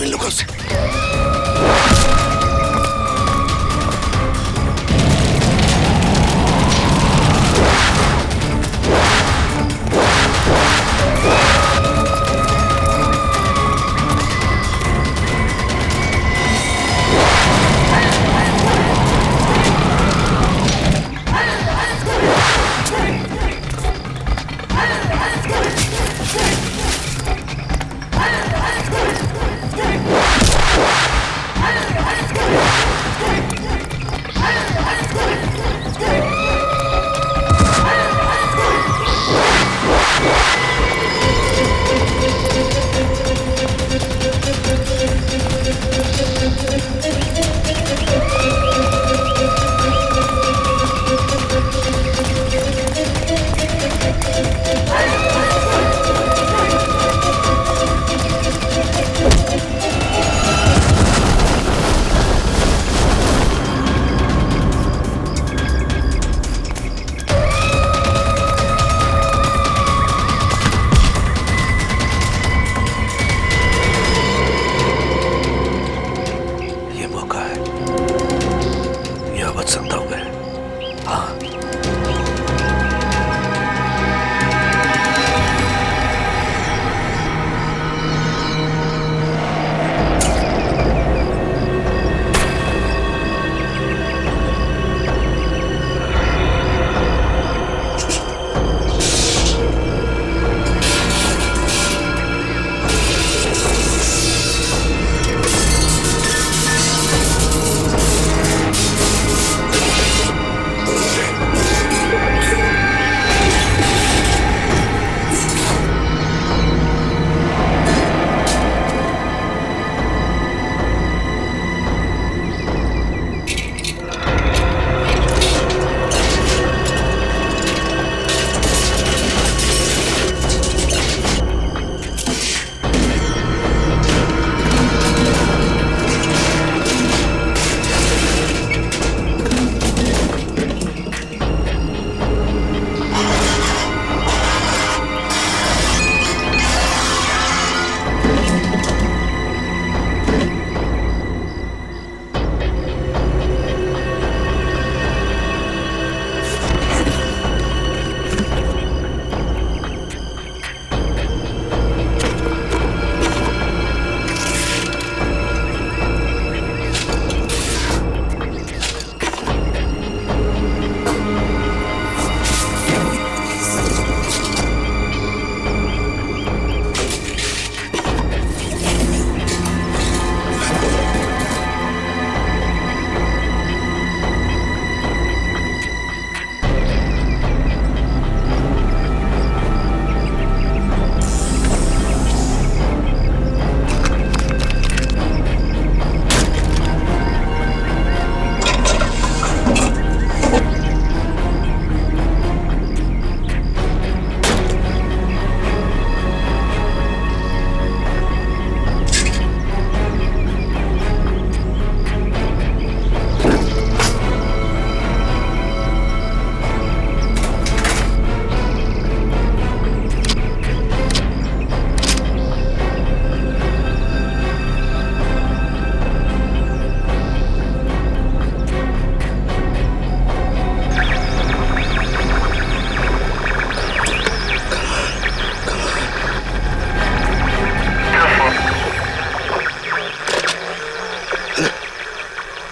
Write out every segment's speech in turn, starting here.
इन लोगों से।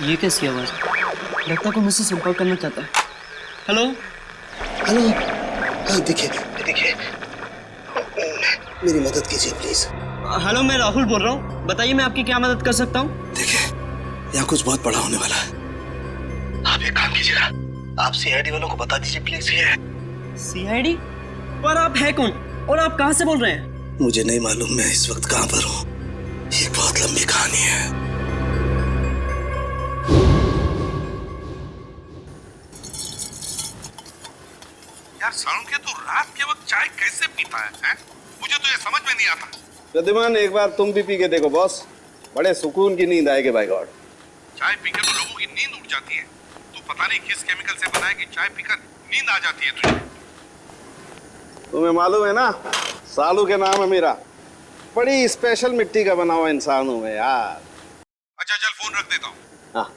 ये कैसी आवाज है? लगता है कोई मुझसे संपर्क करना चाहता है। हेलो हेलो, हाँ देखिए देखिए, मेरी मदद कीजिए प्लीज। हेलो, मैं राहुल बोल रहा हूँ, बताइए मैं आपकी क्या मदद कर सकता हूँ? देखिए, यहाँ कुछ बहुत बड़ा होने वाला है। आप एक काम कीजिएगा, आप सीआईडी वालों को बता दीजिए प्लीज। ये सीआईडी? पर आप है कौन और आप कहाँ से बोल रहे हैं? मुझे नहीं मालूम मैं इस वक्त कहाँ पर हूँ, ये बहुत लंबी कहानी है। यार सालुंखे, तू रात के वक्त चाय कैसे पीता है? मुझे तो ये समझ में नहीं आता। प्रद्युमन, एक बार तुम भी पी के देखो बॉस, बड़े सुकून की नींद आएगी। बाय गॉड, चाय पीकर तो लोगों की नींद उड़ जाती है। तू पता नहीं किस केमिकल से बनाया कि चाय पीकर नींद आ जाती है तुझे। तुम्हें मालूम है ना, सालू के नाम है मेरा। बड़ी स्पेशल मिट्टी का बना हुआ इंसान हूं मैं यार। अच्छा चल फोन रख देता हूँ, हाँ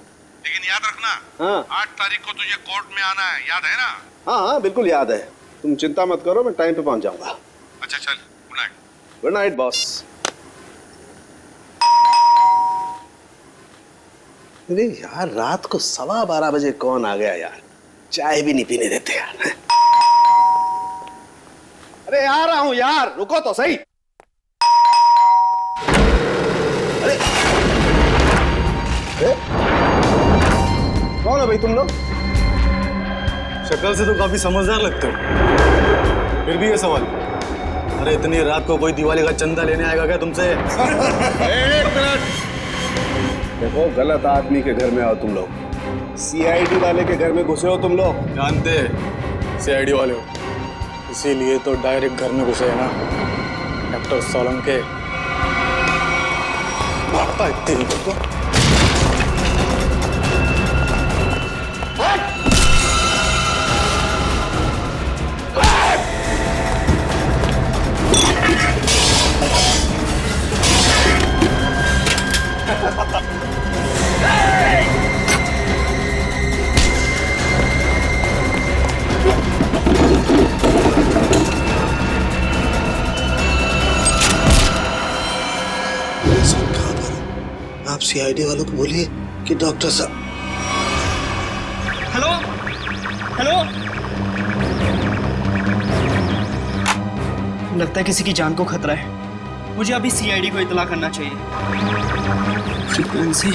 लेकिन याद रखना हाँ 8 तारीख को तुझे कोर्ट में आना है, याद है ना? हाँ हाँ बिल्कुल याद है। तुम चिंता मत करो, मैं टाइम पे पहुंच जाऊंगा। अच्छा चल, good night. Good night boss. अरे यार रात को 12:15 बजे कौन आ गया यार, चाय भी नहीं पीने देते यार। अरे आ रहा हूं यार, रुको तो सही। अरे कौन है भाई तुम लोग? शक्ल से तो काफी समझदार लगते हो, फिर भी ये सवाल। अरे इतनी रात को कोई दिवाली का चंदा लेने आएगा क्या तुमसे? एक मिनट, देखो गलत आदमी के घर में आओ तुम लोग। सीआईडी वाले के घर में घुसे हो तुम लोग। जानते सीआईडी वाले हो, इसीलिए तो डायरेक्ट घर में घुसे है ना डॉक्टर सोलंके। भागता इतनी तो आप सीआईडी वालों को बोलिए कि डॉक्टर साहब। हेलो हेलो, लगता है किसी की जान को खतरा है। मुझे अभी सीआईडी को इत्तला करना चाहिए। फ्रीक्वेंसी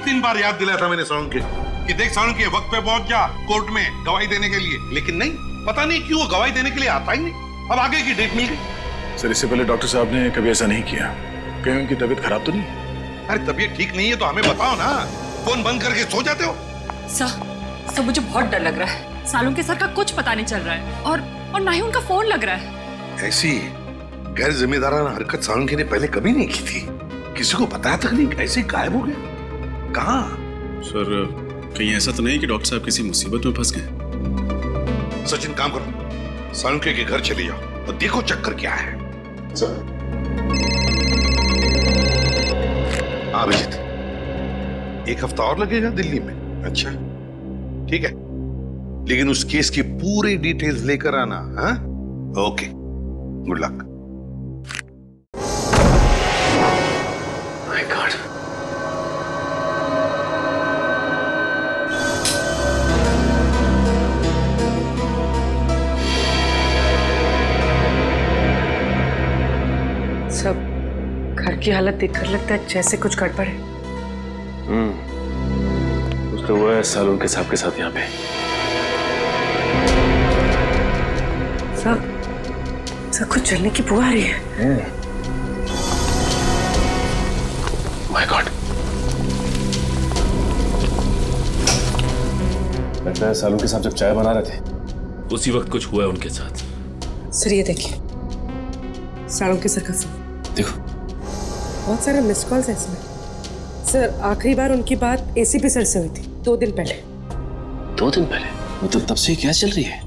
3 बार याद दिलाया था मैंने साळुंके कि देख साळुंके वक्त पे पहुंच जा कोर्ट में गवाही देने के लिए, लेकिन नहीं, पता नहीं क्यों वो गवाही देने के लिए आता ही नहीं। अब आगे की डेट मिल गई। सर इससे पहले डॉक्टर साहब ने कभी ऐसा नहीं किया। कहीं उनकी तबीयत खराब तो नहीं? अरे तबीयत ठीक नहीं है तो हमें बताओ ना, फोन बंद करके सो जाते हो। सर मुझे बहुत डर लग रहा है। साळुंके सर का कुछ पता नहीं चल रहा है और ना ही उनका फोन लग रहा है। ऐसी गैर जिम्मेदाराना हरकत साळुंके ने पहले कभी नहीं की थी। किसी को बताया तक नहीं, ऐसे गायब हो गया। कहाँ? सर कहीं ऐसा तो नहीं कि डॉक्टर साहब किसी मुसीबत में फंस गए? सचिन काम करो, साळुंके के घर चले जाओ और देखो चक्कर क्या है। अभिजीत, 1 हफ्ता और लगेगा दिल्ली में? अच्छा ठीक है, लेकिन उस केस की पूरी डिटेल्स लेकर आना। हाँ okay, good luck. My God, सब घर की हालत देखकर लगता है जैसे कुछ गड़बड़ है। कुछ तो हुआ है साळुंके साहब के साथ यहाँ पे। सब कुछ जलने की बुआ आ रही है। माय गॉड, लगता है साळुंके साहब जब चाय बना रहे थे उसी वक्त कुछ हुआ है उनके साथ। सर ये देखिए, साळुंके सर का फोन। देखो बहुत सारे मिस कॉल्स है इसमें। सर आखिरी बार उनकी बात एसीपी सर से हुई थी 2 दिन पहले। 2 दिन पहले? मतलब तब से क्या चल रही है?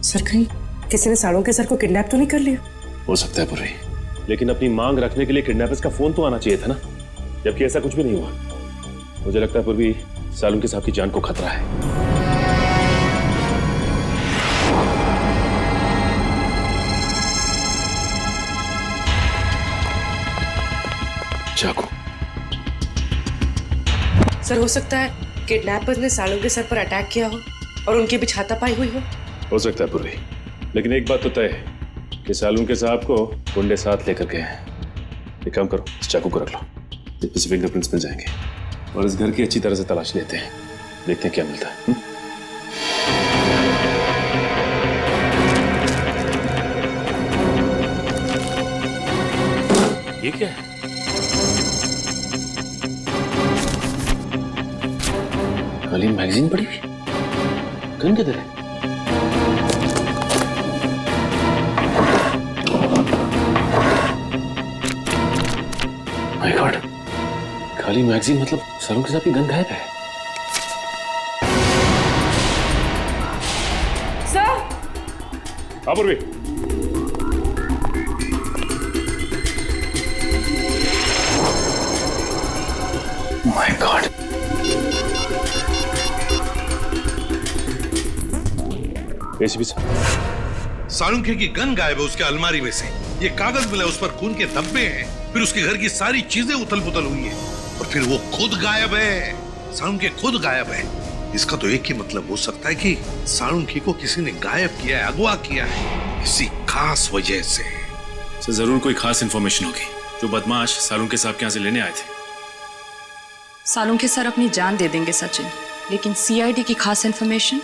सर कहीं किसी ने साळुंके सर को किडनैप तो नहीं कर लिया? हो सकता है पूरी, लेकिन अपनी मांग रखने के लिए किडनैपर्स का फोन तो आना चाहिए था ना, जबकि ऐसा कुछ भी नहीं हुआ। मुझे लगता है पूर्वी साळुंके साहब की जान को खतरा है। चाकू। सर हो सकता है किडनैपर्स ने साळुंके सर पर अटैक किया हो और उनकी भी हाथापाई हुई हो सकता है पूर्वी, लेकिन एक बात तो तय है कि साळुंके साहब को गुंडे साथ लेकर गए हैं। एक काम करो, इस चाकू को रख लो, इसमें से फिंगरप्रिंट्स मिल जाएंगे और इस घर की अच्छी तरह से तलाश लेते हैं, देखते हैं क्या मिलता है। ये क्या है? खाली मैगजीन पड़ी हुई, गन किधर है? माय गॉड, खाली मैगजीन मतलब साळुंके साहब की गन गायब है। सर हाँ पूर्वी, माय गॉड। एसीपी साहब, सालुंखे की गन गायब है उसके अलमारी में से। ये कागज मिला, उस पर खून के धब्बे हैं। फिर उसके घर की सारी चीजें उथल पुथल हुई है और फिर वो खुद गायब है। सालुंखे खुद गायब है। इसका तो एक ही मतलब हो सकता है कि सालुंखे को किसी ने गायब किया है, अगवा किया है किसी खास वजह से। सर जरूर कोई खास इंफॉर्मेशन होगी जो बदमाश सालुंखे साहब के यहाँ से लेने आए थे। सालुंखे सर अपनी जान दे देंगे सचिन, लेकिन सीआईडी की खास इंफॉर्मेशन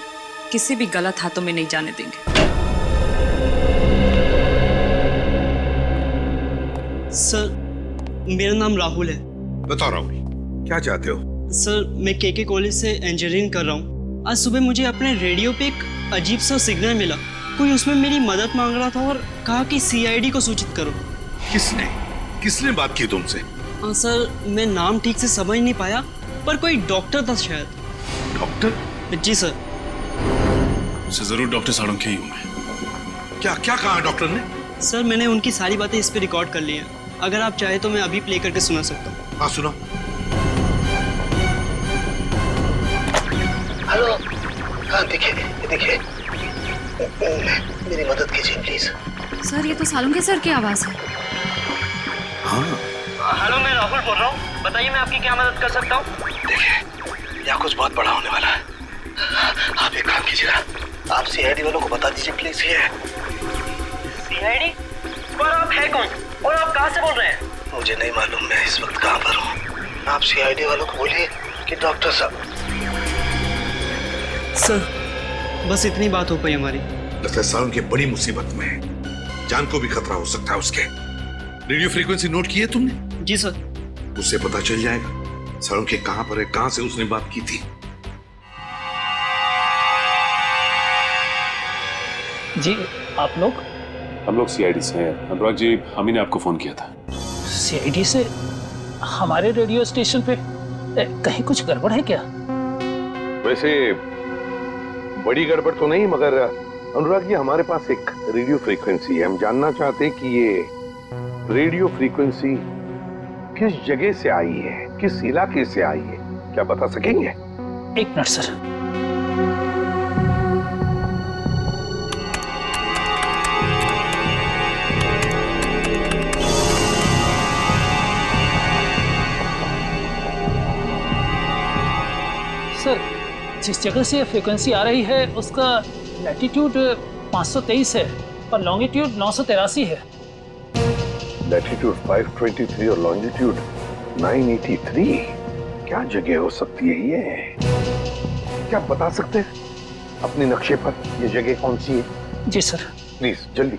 किसी भी गलत हाथों में नहीं जाने देंगे। सर मेरा नाम राहुल है। बताओ राहुल, क्या चाहते हो? सर मैं केके कॉलेज से इंजीनियरिंग कर रहा हूँ। आज सुबह मुझे अपने रेडियो पे एक अजीब सा सिग्नल मिला। कोई उसमें मेरी मदद मांग रहा था और कहा कि सीआईडी को सूचित करो। किसने बात की तुमसे? सर मैं नाम ठीक से समझ नहीं पाया, पर कोई डॉक्टर था शायद। डॉक्टर? जी सर। जरूर डॉक्टर सालुंखे ही हूँ मैं। क्या कहा डॉक्टर ने? सर मैंने उनकी सारी बातें इस पे रिकॉर्ड कर ली हैं। अगर आप चाहे तो मैं अभी प्ले करके सुना सकता हूँ। हाँ सुना। हेलो, हाँ देखिए मेरी मदद कीजिए प्लीज। सर ये तो सालुंखे सर की आवाज है। हाँ हेलो मैं राहुल बोल रहा हूँ, बताइए मैं आपकी क्या मदद कर सकता हूँ। देखिए यहाँ कुछ बहुत बड़ा होने वाला है। आप एक काम कीजिएगा, आप सीआईडी वालों को बता दीजिए प्लीज। ये सीआईडी? पर आप है कौन और आप कहाँ से बोल रहे हैं? मुझे नहीं मालूम मैं इस वक्त कहाँ पर हूँ। आप सीआईडी वालों को बोलिए कि डॉक्टर साहब। सर बस इतनी बात हो पाई हमारी। लगता है सालुंखे बड़ी मुसीबत में है। जान को भी खतरा हो सकता है उसके। रेडियो फ्रीक्वेंसी नोट की है तुमने? जी सर। उससे पता चल जाएगा सालुंखे कहाँ पर है, कहाँ से उसने बात की थी। जी आप लोग? हम लोग सीआईडी से हैं। अनुराग जी, हम ही ने आपको फोन किया था। सीआईडी से? हमारे रेडियो स्टेशन पे कहीं कुछ गड़बड़ है क्या? वैसे बड़ी गड़बड़ तो नहीं, मगर अनुराग जी हमारे पास एक रेडियो फ्रीक्वेंसी है। हम जानना चाहते हैं कि ये रेडियो फ्रीक्वेंसी किस जगह से आई है, किस इलाके से आई है, क्या बता सकेंगे? एक मिनट सर। सर जिस जगह से फ्रीक्वेंसी आ रही है उसका लैटिट्यूड 523 है और लॉन्गिट्यूड 983 है। लैटिट्यूड 523 और लॉन्जिट्यूड 983। क्या जगह हो सकती है ये? क्या आप बता सकते हैं अपने नक्शे पर ये जगह कौन सी है? जी सर। प्लीज जल्दी।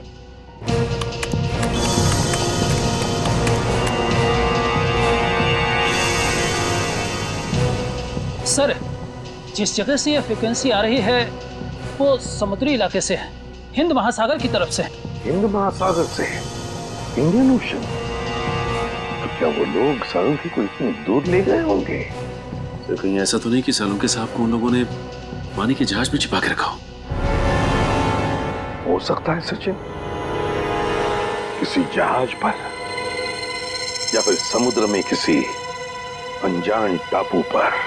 सर जिस जगह से यह फ्रीक्वेंसी आ रही है वो समुद्री इलाके से है, हिंद महासागर की तरफ से। हिंद महासागर से? Indian ocean? तो क्या वो लोग सालुंखे को इतनी दूर ले गए होंगे? सर कहीं ऐसा तो नहीं कि सालुंखे साहब को उन लोगों ने पानी के जहाज में छिपा के रखा हो सकता है सचिन, किसी जहाज पर या फिर समुद्र में किसी अनजान टापू पर।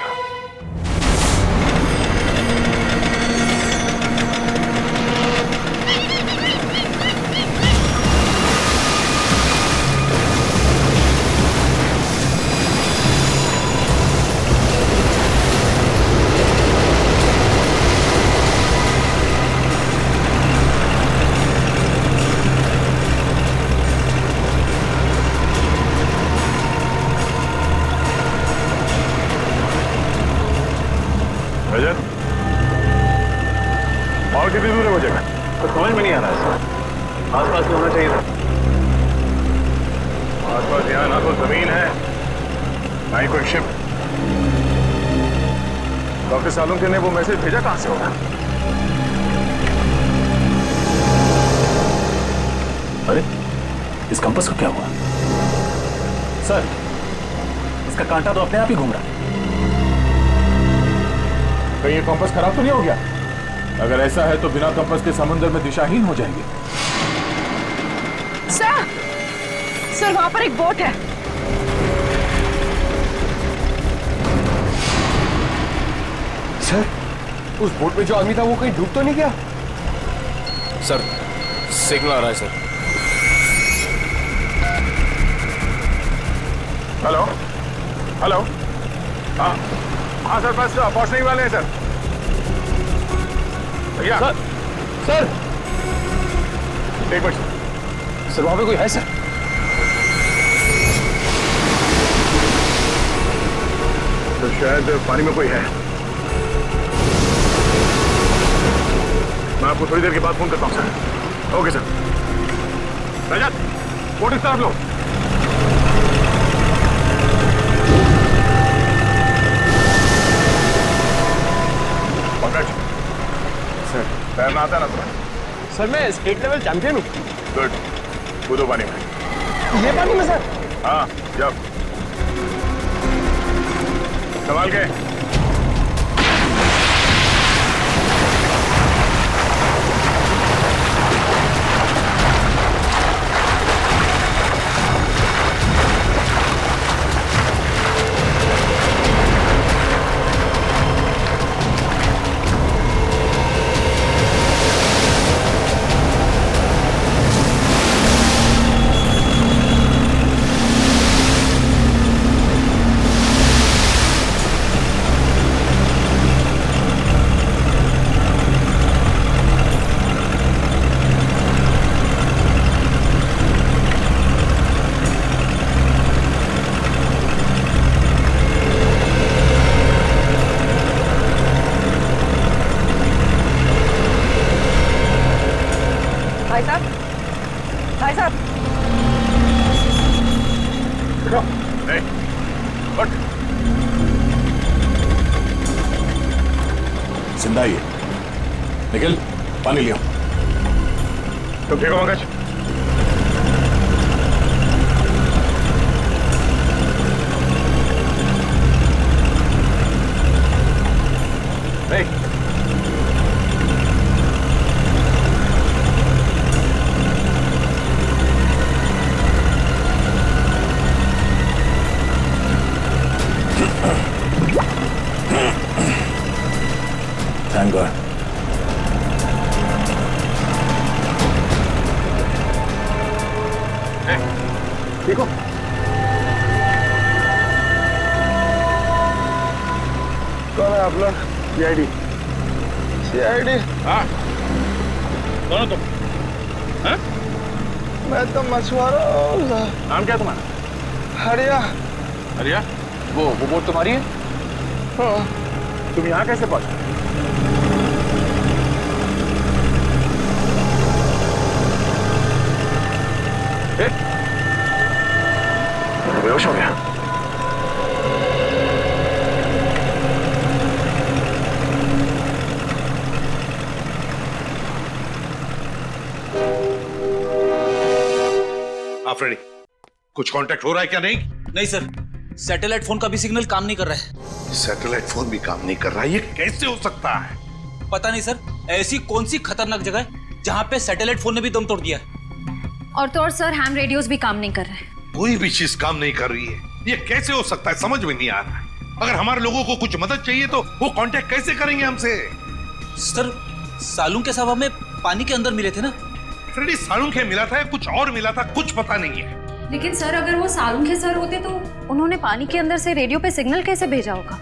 और कितनी दूर है वो जगह? तो समझ में नहीं आ रहा है सर। आसपास होना चाहिए था। आसपास यहाँ ना तो जमीन है ना ही कोई शिप। डॉक्टर सालुंखे ने वो मैसेज भेजा कहाँ से होगा? अरे इस कंपास को क्या हुआ? सर इसका कांटा तो अपने आप ही घूम रहा है। कहीं ये कंपास खराब तो नहीं हो गया? अगर ऐसा है तो बिना कंपास के समुद्र में दिशाहीन हो जाएंगे। सर वहां पर एक बोट है। सर, उस बोट में जो आदमी था वो कहीं डूब तो नहीं गया? सर, सिग्नल आ रहा है सर। हेलो हेलो, हाँ सर, बस पहुंचने ही वाले हैं सर। भैया सर एक मिनट सर, वहां पे कोई है सर? तो शायद पानी में कोई है। मैं आपको थोड़ी देर के बाद फोन करता हूं sir. Okay sir. Rajat, boat इस तरफ लो। पंकज सर, तैरना आता है ना तुम्हें? सर मैं स्टेट लेवल चैंपियन हूँ। गुड, कूदो पानी में। ये पानी में सर? हाँ, जब संभाल के। भाई साहब, जिंदा ही है। निखिल, पानी लिया। तुम ठीक हो पंकज? नहीं। Thank God. ठीक हो? कौन है आप लोग? CID? CID? हाँ, कौन हो तुम? हाँ? मैं तो मछुआरा हूँ। नाम क्या तुम्हारा? हरिया। हरिया? वो बोट तुम्हारी है? हाँ। तुम यहाँ कैसे पहुंचे? बेहोश हो गया। आप रेडी? कुछ कांटेक्ट हो रहा है क्या? नहीं नहीं सर, सैटेलाइट फोन का भी सिग्नल काम नहीं कर रहा है। सैटेलाइट फोन भी काम नहीं कर रहा है? ये कैसे हो सकता है? पता नहीं सर, ऐसी कौन सी खतरनाक जगह है जहां पे सैटेलाइट फोन ने भी दम तोड़ दिया है। और तो और सर, हैम रेडियोस भी काम नहीं कर रहे हैं। कोई भी चीज काम नहीं कर रही है। ये कैसे हो सकता है? समझ में नहीं आ रहा है। अगर हमारे लोगों को कुछ मदद चाहिए तो वो कांटेक्ट कैसे करेंगे हमसे? सर, सालून के साहब हमें पानी के अंदर मिले थे ना। फ्रेडी, सालून के मिला था या कुछ और मिला था? कुछ पता नहीं है। लेकिन सर, अगर वो सालून के सर होते तो उन्होंने पानी के अंदर से रेडियो पे सिग्नल कैसे भेजा होगा?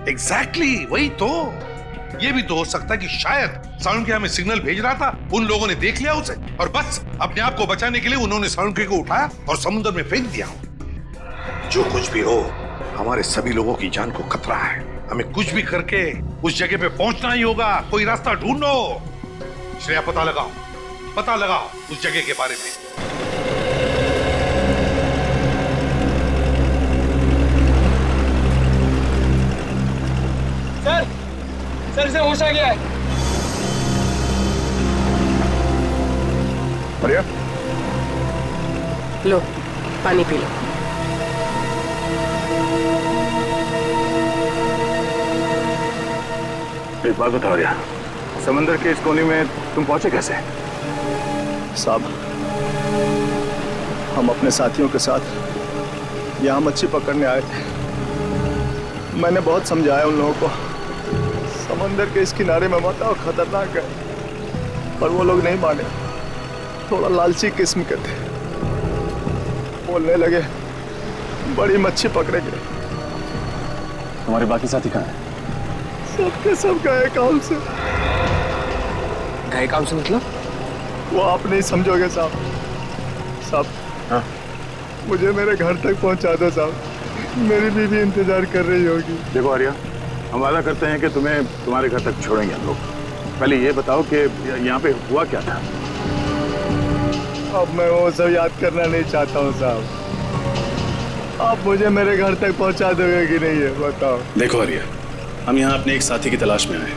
एग्जैक्टली, वही तो। ये भी तो हो सकता है कि शायद सालुंके हमें सिग्नल भेज रहा था, उन लोगों ने देख लिया उसे और बस अपने आप को बचाने के लिए उन्होंने सालुंके को उठाया और समुद्र में फेंक दिया। जो कुछ भी हो, हमारे सभी लोगों की जान को खतरा है। हमें कुछ भी करके उस जगह पे पहुंचना ही होगा। कोई रास्ता ढूंढो। श्रेया, पता लगाओ उस जगह के बारे में। सर से होश आ गया है। बढ़िया, लो पानी पी लो। एक बात बताओ रिया, समंदर के इस कोने में तुम पहुंचे कैसे? साहब, हम अपने साथियों के साथ यहाँ मच्छी पकड़ने आए थे। मैंने बहुत समझाया उन लोगों को, समंदर के इस किनारे में मत आओ, खतरनाक है। पर वो लोग नहीं माने, थोड़ा लालची किस्म के थे। बोलने लगे बड़ी मच्छी पकड़ेंगे। तुम्हारे बाकी साथी कहाँ हैं? सबके सब गए काम से। गए काम से मतलब? वो आप नहीं समझोगे साहब। साहब, हाँ? मुझे मेरे घर तक पहुंचा दो साहब, मेरी बीवी इंतजार कर रही होगी। देखो आर्या, हम वादा करते हैं कि तुम्हें तुम्हारे घर तक छोड़ेंगे हम लोग। पहले ये बताओ कि यहाँ पे हुआ क्या था? अब मैं वो सब याद करना नहीं चाहता हूँ साहब। आप मुझे मेरे घर तक पहुँचा दोगे कि नहीं है बताओ। देखो आर्या, हम यहाँ अपने एक साथी की तलाश में आए हैं।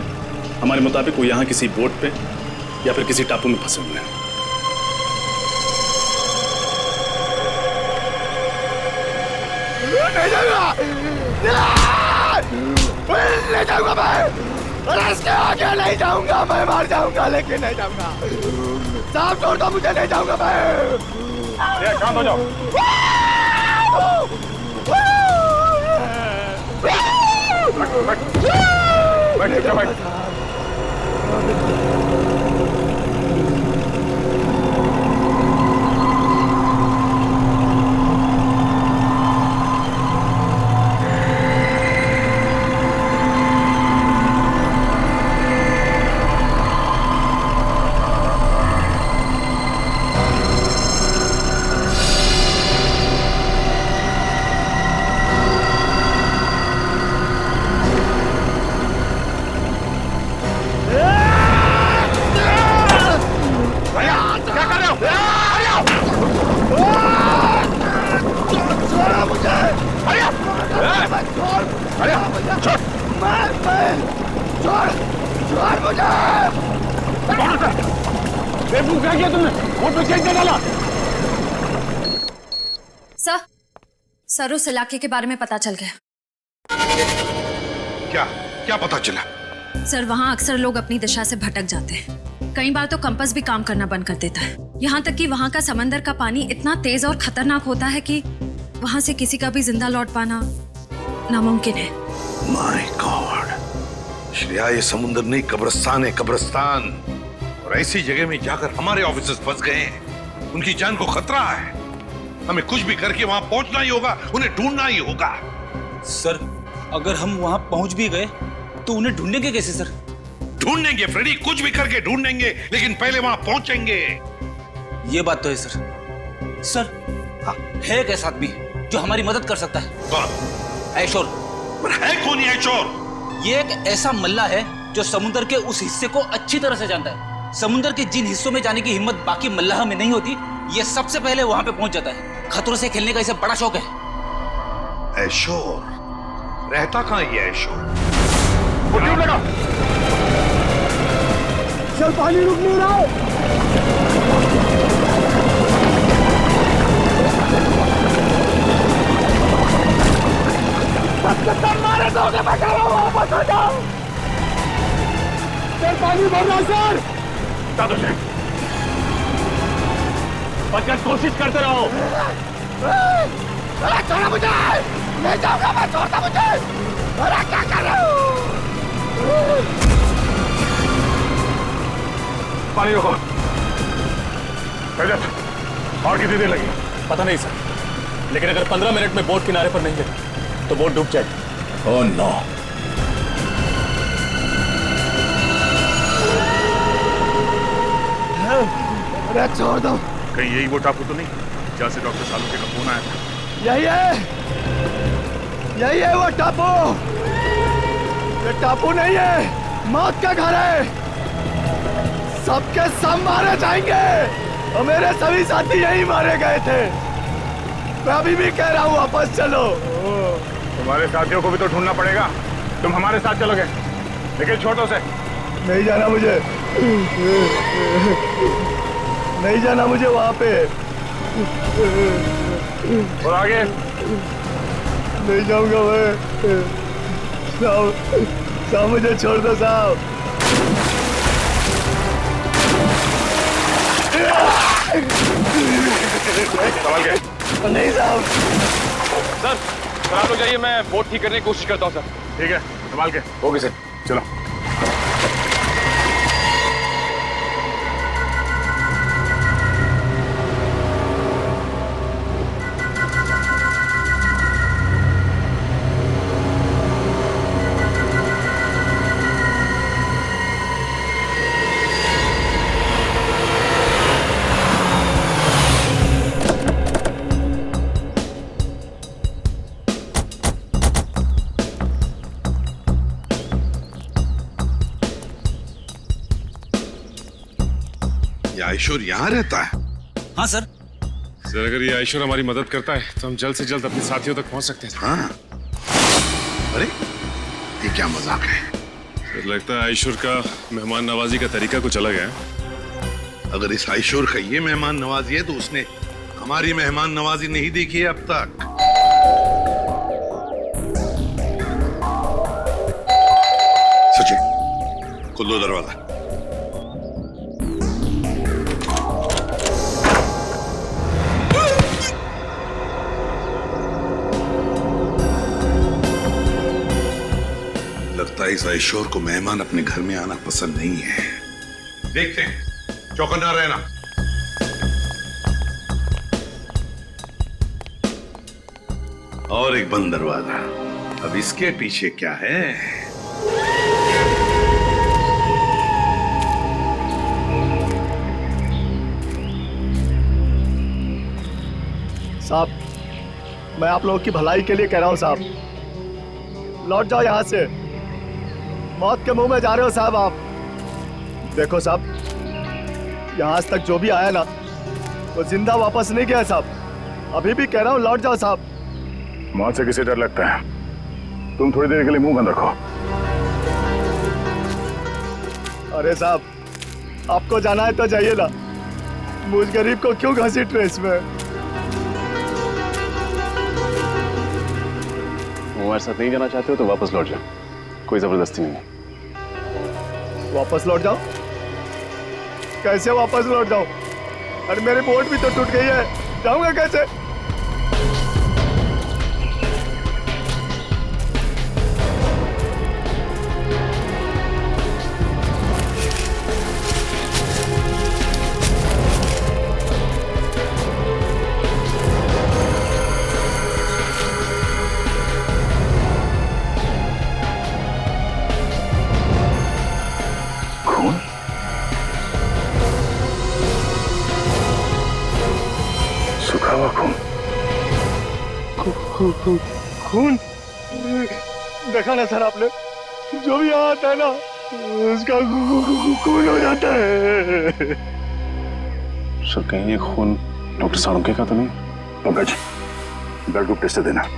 हमारे मुताबिक वो यहाँ किसी बोट पे या फिर किसी टापू में फंसे हुए हैं। नहीं जाऊंगा, नहीं जाऊंगा मैं। इसके आगे नहीं जाऊंगा, मैं मार जाऊंगा लेकिन नहीं जाऊंगा। साहब छोड़ दो मुझे, नहीं जाऊंगा मैं। शांत हो जाओ। बैठ। सर, उस इलाके के बारे में पता चल गया। क्या पता चला? सर, वहाँ अक्सर लोग अपनी दिशा से भटक जाते हैं। कई बार तो कंपास भी काम करना बंद कर देता है। यहाँ तक कि वहाँ का समंदर का पानी इतना तेज और खतरनाक होता है कि वहाँ से किसी का भी जिंदा लौट पाना नामुमकिन है। माय गॉड, श्रेया, ये समुद्र नहीं कब्रिस्तान है, कब्रिस्तान। और ऐसी जगह में जाकर हमारे ऑफिसर्स फंस गए हैं। उनकी जान को खतरा है। हमें कुछ भी करके वहां पहुंचना ही होगा, उन्हें ढूंढना ही होगा। सर, अगर हम वहां पहुंच भी गए तो उन्हें ढूंढेंगे कैसे सर? ढूंढेंगे फ्रेडी, कुछ भी करके ढूंढेंगे, लेकिन पहले वहां पहुंचेंगे। ये बात तो है सर। सर, हाँ, है एक ऐसा आदमी जो हमारी मदद कर सकता है। कौन? ऐशोर। है कौन ये ऐशोर? ये एक ऐसा मल्ला है जो समुद्र के उस हिस्से को अच्छी तरह से जानता है। समुद्र के जिन हिस्सों में जाने की हिम्मत बाकी मल्लाह में नहीं होती, ये सबसे पहले वहां पे पहुंच जाता है। खतरों से खेलने का इसे बड़ा शौक है। ऐशोर रहता कहां ये ऐशोर? लगा। चल, पानी रुक नहीं रहा। मारे दोगे, मैं कह रहा हूं वापस आ जाओ। सर, पानी भर रहा सर। बचकर कोशिश करते रहो। छोड़ा मुझे, नहीं जाऊंगा मैं, छोड़ता मुझे। अरे क्या कर रहे हो? पानी रोको। और कितनी देर लगी? पता नहीं सर, लेकिन अगर 15 मिनट में बोट किनारे पर नहीं गई तो बोट डूब जाएगी। Oh no. अरे छोड़ दो। कहीं यही वो टापू तो नहीं जहाँ से डॉक्टर सालुंखे का फोन आया था? यही है वो टापू। ये टापू नहीं है, मौत का घर है। सबके सब मारे जाएंगे और मेरे सभी साथी यही मारे गए थे। मैं अभी भी कह रहा हूँ वापस चलो। तुम्हारे साथियों को भी तो ढूंढना पड़ेगा। तुम हमारे साथ चलोगे, लेकिन छोटों से नहीं जाना मुझे। नहीं जाना मुझे वहां पे। और आगे नहीं जाऊंगा मैं। साहब मुझे छोड़ दो साहब। संभाल के। नहीं साहब। सर आप लोग जाइए, मैं बोट ठीक करने की कोशिश करता हूँ सर। ठीक है, संभाल के। ओके सर, चलो। ये आयशोर यहाँ रहता है? हाँ सर। सर अगर ये आयशोर हमारी मदद करता है तो हम जल्द से जल्द अपने साथियों तक पहुंच सकते हैं। हाँ। अरे ये क्या मजाक है? सर लगता है आयशोर का मेहमान नवाजी का तरीका कुछ अलग है। अगर इस आयशोर का ये मेहमान नवाजी है तो उसने हमारी मेहमान नवाजी नहीं देखी है अब तक। सचिन खोल दो दरवाजा। लगता है इस आयशोर को मेहमान अपने घर में आना पसंद नहीं है। देखते हैं, चौकन्ना रहना। और एक बंद दरवाजा। अब इसके पीछे क्या है? साहब, मैं आप लोगों की भलाई के लिए कह रहा हूं साहब, लौट जाओ यहां से। मौत के मुंह में जा रहे हो साहब आप। देखो साहब, यहाँ आज तक जो भी आया ना वो जिंदा वापस नहीं गया साहब। अभी भी कह रहा हूँ लौट जाओ साहब। मौत से किसे डर लगता है? तुम थोड़ी देर के लिए मुंह बंद रखो। अरे साहब, आपको जाना है तो जाइए ना, मुझ गरीब को क्यों घसीट रहे इसमें? हमारे साथ नहीं जाना चाहते हो तो वापस लौट जाओ, कोई जबरदस्ती नहीं है। वापस लौट जाओ? कैसे वापस लौट जाओ? अरे मेरी बोट भी तो टूट गई है, जाऊंगा कैसे? खून देखा ना सर आपने, जो भी यहाँ आता है ना उसका खून हो जाता है। सर कहीं ये खून डॉक्टर साळुंखे का तो नहीं? पंकज, ब्लड ग्रुप टेस्ट देना।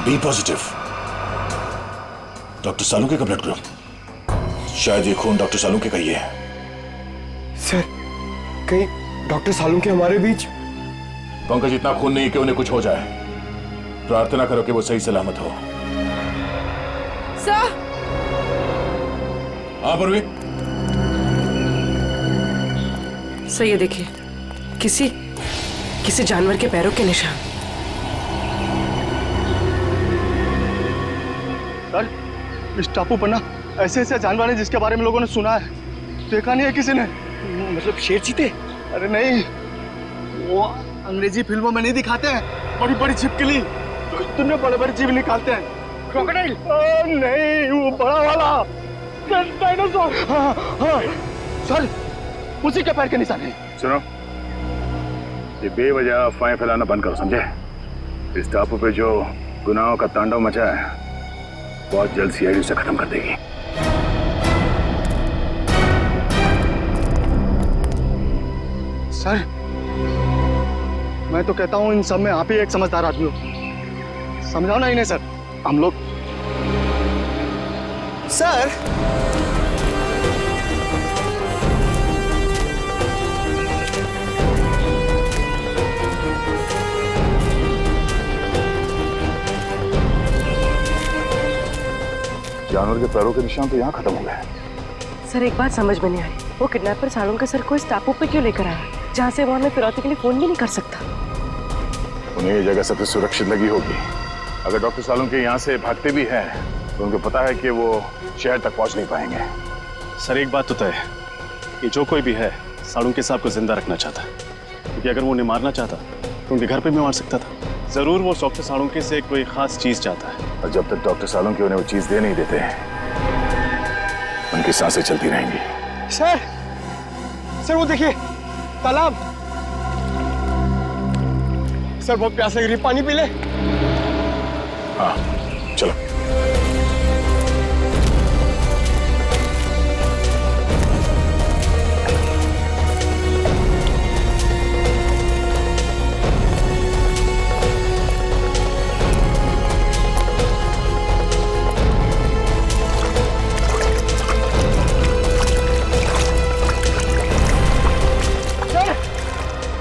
बी पॉजिटिव, डॉक्टर साळुंखे का ब्लड ग्रुप। शायद ये खून डॉक्टर साळुंखे का ही है। सर कहीं डॉक्टर साळुंखे हमारे बीच? पंकज, इतना खून नहीं कि उन्हें कुछ हो जाए। प्रार्थना करो कि वो सही सलामत हो। सर। हाँ परवी। सर ये देखिए, किसी जानवर के पैरों के निशान। सर इस टापू पर ना ऐसे ऐसे जानवर हैं जिसके बारे में लोगों ने सुना है, देखा नहीं है किसी ने। मतलब शेर चीते? अरे नहीं, वो अंग्रेजी फिल्मों में नहीं दिखाते हैं, बड़ी बड़ी छिपकली तुमने बड़े बड़े जीव निकालते हैं। क्रोकोडाइल? नहीं, वो बड़ा वाला डायनासोर। हाँ हाँ सर, उसी के पैर के निशान है। सुनो, ये बेवजह अफवाहें फैलाना बंद करो, समझे? इस टापू पे जो गुनाहों का तांडव मचा है बहुत जल्द सीआईडी से खत्म कर देगी। सर मैं तो कहता हूँ इन सब में आप ही एक समझदार आदमी हो, समझाओ ना इन्हें। सर हम लोग सर जानवर के पैरों के निशान तो यहाँ खत्म हो गए। सर एक बात समझ में नहीं आ रही, वो किडनैपर सालों के सर को इस टापू पे क्यों लेकर आया जहाँ से वो हमें फिरौती के लिए फोन भी नहीं कर सकता? उन्हें ये जगह सबसे सुरक्षित लगी होगी। अगर डॉक्टर सालों के यहाँ से भागते भी हैं तो उनको पता है कि वो शहर तक पहुंच नहीं पाएंगे। सर एक बात तो तय है कि जो कोई भी है सालुंके साहब को जिंदा रखना चाहता, क्योंकि अगर वो उन्हें मारना चाहता तो उनके घर पे भी मार सकता था। जरूर वो डॉक्टर सालुंके से कोई खास चीज चाहता है, और जब तक डॉक्टर सालुंके उन्हें वो चीज दे नहीं देते उनकी सांसें चलती रहेंगी। सर वो देखिए तालाब। सर बहुत प्यास लग रही है, पानी पी ले। हाँ चलो।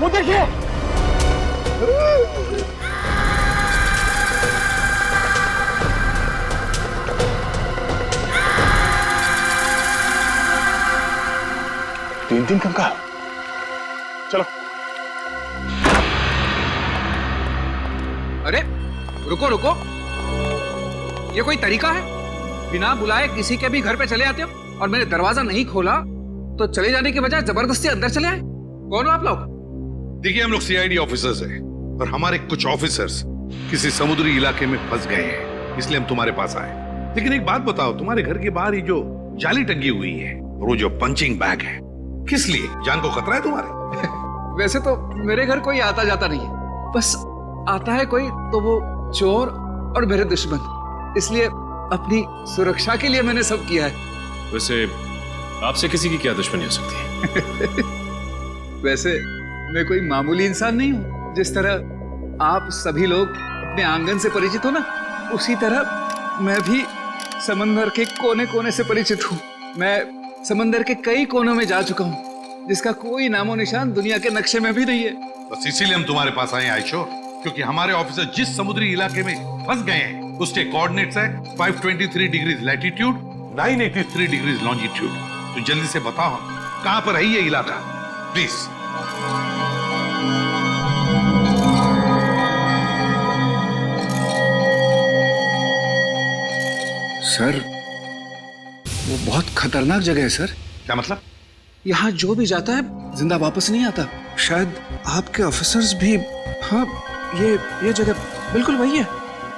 वो देखिए। तीन कंकाल। चलो। अरे रुको रुको, ये कोई तरीका है? बिना बुलाए किसी के भी घर पे चले आते हो और मैंने दरवाजा नहीं खोला तो चले जाने के बजाय जबरदस्ती अंदर चले आए। कौन हो आप लोग? देखिए हम लोग सीआईडी ऑफिसर्स हैं और हमारे कुछ ऑफिसर्स किसी समुद्री इलाके में फंस गए हैं, इसलिए हम तुम्हारे पास आए। लेकिन एक बात बताओ, तुम्हारे घर के बाहर ये जो जाली टंगी हुई है और वो जो पंचिंग बैग है, किस लिए? जान को खतरा है तुम्हारे? वैसे तो मेरे घर कोई आता जाता नहीं है, बस आता है कोई तो वो चोर और मेरे दुश्मन, इसलिए अपनी सुरक्षा के लिए मैंने सब किया है। वैसे आपसे किसी की क्या दुश्मनी हो सकती है? वैसे मैं कोई मामूली इंसान नहीं हूँ। जिस तरह आप सभी लोग अपने आंगन से परिचित हो ना, उसी तरह मैं भी समंदर के कोने कोने से परिचित हूँ। मैं समंदर के कई कोनों में जा चुका हूँ जिसका कोई नामो निशान दुनिया के नक्शे में भी नहीं है। बस इसीलिए हम तुम्हारे पास आए आयशो, क्योंकि हमारे ऑफिसर जिस समुद्री इलाके में फंस गए हैं उसके कोऑर्डिनेट्स है 523 डिग्रीज लैटिट्यूड, 983 डिग्रीज लॉन्जिट्यूड। तो जल्दी से बताओ कहां पर है ये इलाका, प्लीज। सर वो बहुत खतरनाक जगह है सर। क्या मतलब? यहाँ जो भी जाता है जिंदा वापस नहीं आता। शायद आपके ऑफिसर्स भी। हाँ ये जगह बिल्कुल वही है।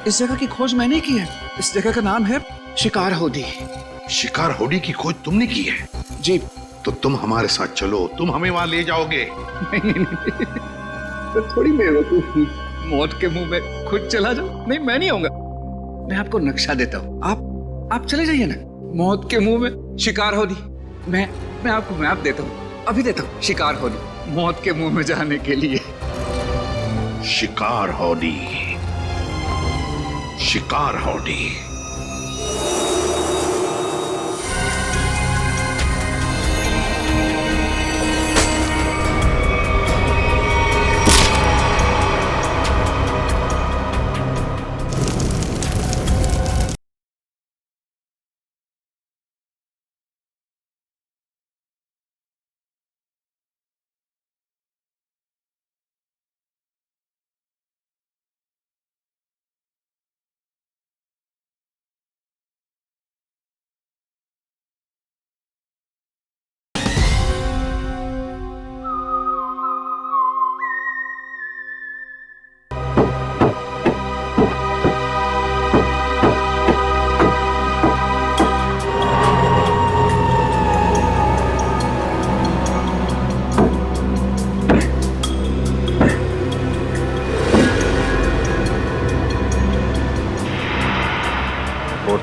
इस जगह की खोज मैंने की है। इस जगह का नाम है शिकार होडी। शिकार होडी की खोज तुमने की है? जी। तो तुम हमारे साथ चलो, तुम हमें वहां ले जाओगे। नहीं। तो थोड़ी बेवकूफ हूँ, मौत के मुंह में खुद चला जाओ। नहीं मैं नहीं आऊंगा, मैं आपको नक्शा देता हूँ, आप चले जाइए ना। मौत के मुंह में शिकार होडी। मैं आपको मैप देता हूँ, अभी देता हूँ। शिकार होडी, मौत के मुंह में जाने के लिए। शिकार होडी, शिकार होडी।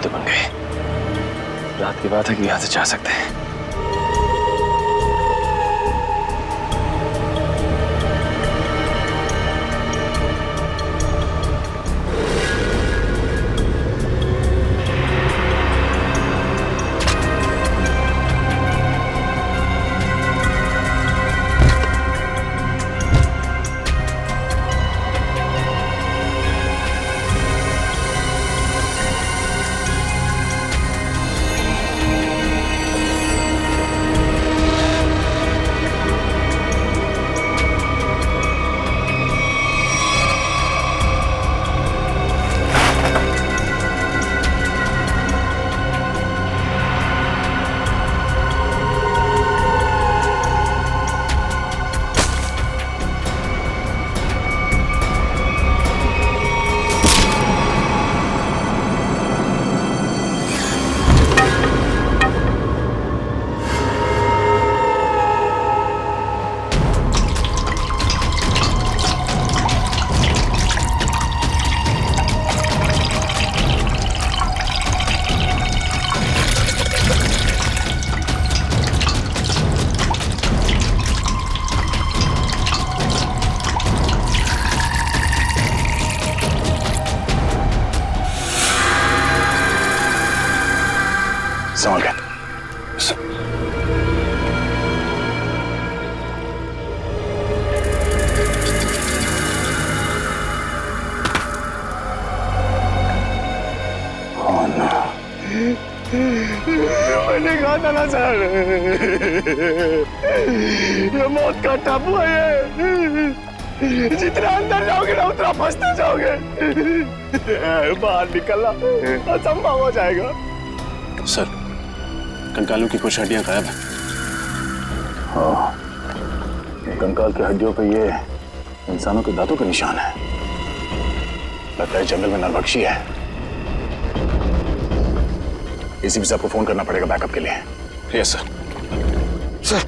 बन गए। रात की बात है कि यहां से जा सकते हैं। संभाल के। मैंने कहा था ना सर, ये मौत का टापू है ये। जितना अंदर जाओगे ना उतना फंसते जाओगे। बाहर निकलना असंभव हो जाएगा। सर, कंकालों की कुछ हड्डियां गायब हैं। हाँ, कंकाल की हड्डियों पे ये इंसानों के दांतों के निशान है। लगता है जंगल में नरभक्षी है। एसीपी साहब को फोन करना पड़ेगा बैकअप के लिए। Yes sir. Sir.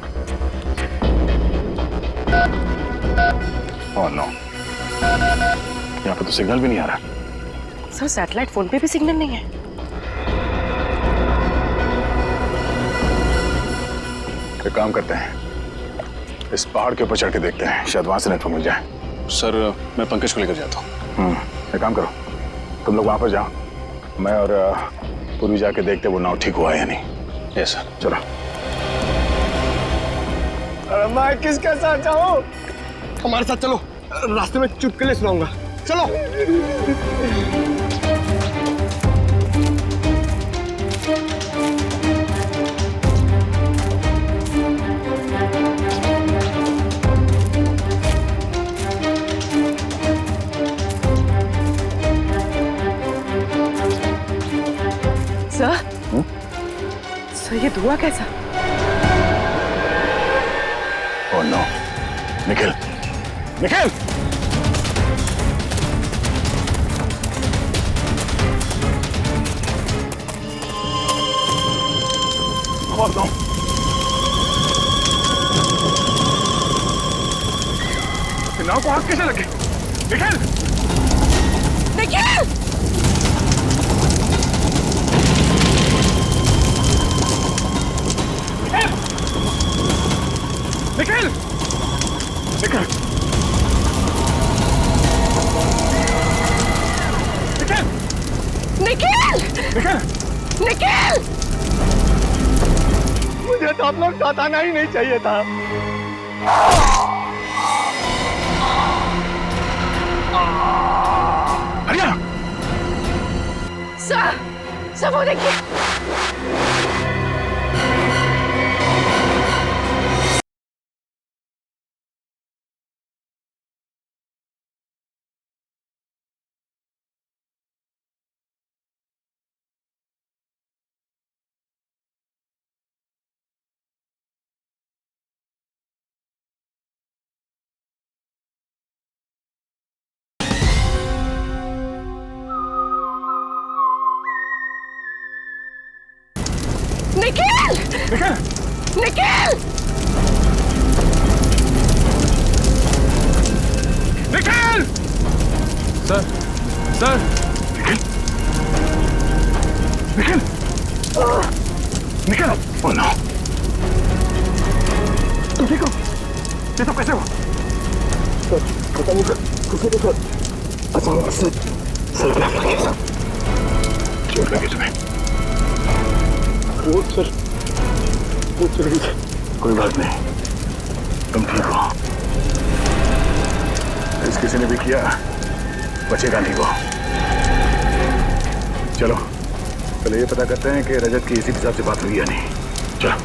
Oh no, यहाँ पे तो सिग्नल भी नहीं आ रहा। सर सैटेलाइट फोन पे भी सिग्नल नहीं है। एक काम करते हैं, इस पहाड़ के ऊपर चढ़ के देखते हैं, शायद वहां से नेटवर्क मिल जाए। सर, मैं पंकज को लेकर जाता हूँ। एक काम करो, तुम लोग वहां पर जाओ, मैं और पूर्वी जाके देखते वो नाव ठीक हुआ है या नहीं। Yes sir. चलो। अरे मैं किसके साथ जाऊं? हमारे साथ चलो, रास्ते में चुटकुले सुनाऊंगा। चलो। सर ये धुआं कैसा? Oh no, Nikhil, Nikhil! Oh no, नाव को आग कैसे लगे? निखिल! निखिल! निखिल! निखिल! निखिल! निखिल! निखिल! निखिल! मुझे तो आप लोग साथ आना ही नहीं चाहिए था। हरिया! सर वो देखिए। Nikhil! Nikhil! Nikhil! Nikhil! Sir, sir! Nikhil! Nikhil! Nikhil! Oh no! तुम ठीक हो? ये सब कैसे हुआ? सर, पता नहीं सर, किसी को सर अचानक से सर पे लग गया सर। चोट लगी तुम्हें? वो सर, वो चल गई। कोई बात नहीं, तुम ठीक हो। इस किसी ने भी किया, बचेगा नहीं वो। चलो, पहले ये पता करते हैं कि रजत की एसीपी साहब से बात हुई या नहीं। चलो।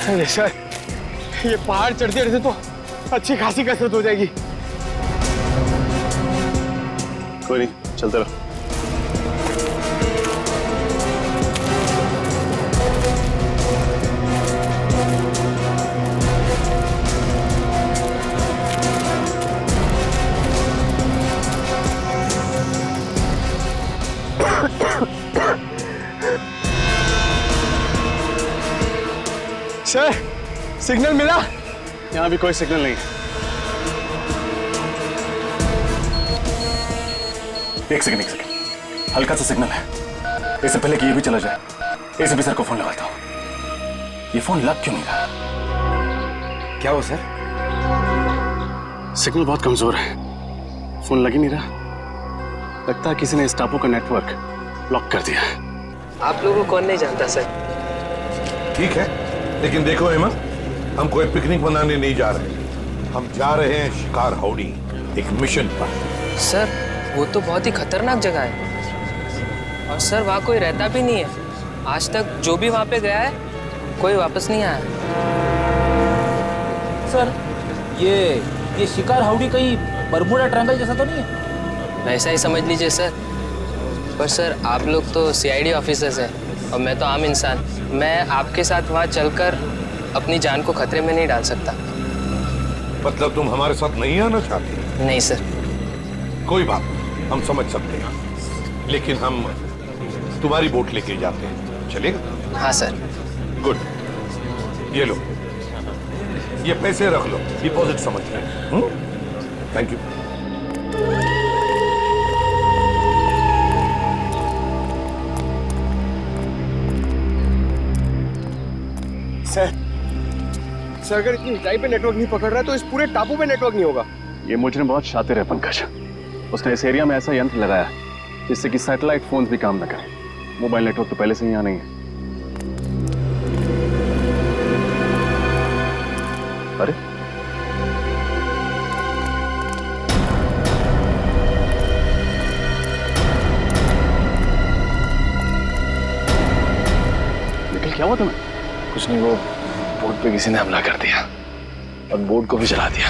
अरे सर, ये पहाड़ चढ़ते चढ़ते तो अच्छी खासी कसरत हो जाएगी। कोई नहीं, चलते रहो। सर, सिग्नल मिला? यहाँ भी कोई सिग्नल नहीं है। एक सेकंड, हल्का सा सिग्नल है। इससे पहले कि ये भी चला जाए, एसीपी सर को फोन लगाता हूँ। ये फोन लग क्यों नहीं रहा? क्या हो सर? सिग्नल बहुत कमजोर है, फोन लग ही नहीं रहा। लगता है किसी ने इस टापू का नेटवर्क लॉक कर दिया है। आप लोगों को कौन नहीं जानता सर। ठीक है, लेकिन देखो हेमा, हम कोई पिकनिक मनाने नहीं जा रहे, हम जा रहे हैं शिकार हाउडी, एक मिशन पर। सर वो तो बहुत ही खतरनाक जगह है, और सर वहाँ कोई रहता भी नहीं है। आज तक जो भी वहाँ पे गया है कोई वापस नहीं आया। सर ये शिकार हाउडी कहीं बरमूडा ट्रायंगल जैसा तो नहीं है? ऐसा ही समझ लीजिए सर। पर सर आप लोग तो सीआईडी ऑफिसर्स हैं और मैं तो आम इंसान। मैं आपके साथ वहाँ चलकर अपनी जान को खतरे में नहीं डाल सकता। मतलब तुम हमारे साथ नहीं आना चाहते? नहीं सर। कोई बात नहीं, हम समझ सकते हैं, लेकिन हम तुम्हारी बोट लेके जाते हैं, चलेगा? हाँ सर। गुड, ये लो, ये पैसे रख लो, डिपॉजिट समझ लें। Thank you. सर अगर इतनी ऊंचाई पे नेटवर्क नहीं पकड़ रहा है तो इस पूरे टापू पे नेटवर्क नहीं होगा। ये मुजरिम बहुत शातिर है पंकज। उसने इस एरिया में ऐसा यंत्र लगाया जिससे कि सैटेलाइट फोन्स भी काम न करें। मोबाइल नेटवर्क तो पहले से ही यहाँ नहीं है। अरे निकल, क्या हुआ तुम्हें? कुछ नहीं, वो बोट पे किसी ने हमला कर दिया और बोट को भी जला दिया,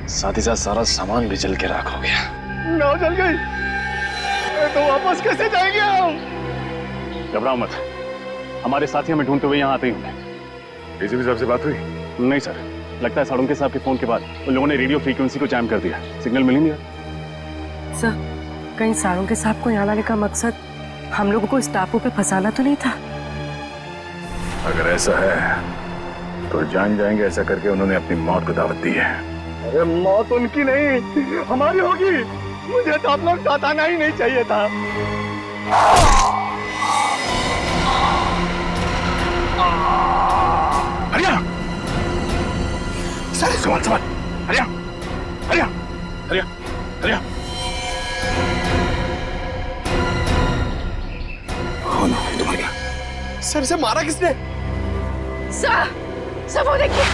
साथ ही साथ सारा सामान भी जल के राख हो गया। नाव जल गई तो वापस कैसे जाएंगे हम? घबराओ मत, हमारे साथी हमें ढूंढते हुए यहाँ आते ही होंगे। एसीपी साहब से बात हुई? नहीं सर, लगता है सालुंके साहब के फोन के बाद उन लोगों ने रेडियो फ्रीक्वेंसी को जैम कर दिया, सिग्नल मिल ही नहीं रहा। सर कहीं सालुंके साहब को यहाँ लाने का मकसद हम लोगों को इस टापू पे फंसाना तो नहीं था? अगर ऐसा है तो जान जाएंगे, ऐसा करके उन्होंने अपनी मौत को दावत दी है। अरे मौत उनकी नहीं हमारी होगी। मुझे तो आप लोग साथ आना ही नहीं चाहिए था। हरिया सर, संभाल हरिया हरिया हरिया हरिया। कौन है तुम्हारा? सर से मारा किसने? सर वो देखिए।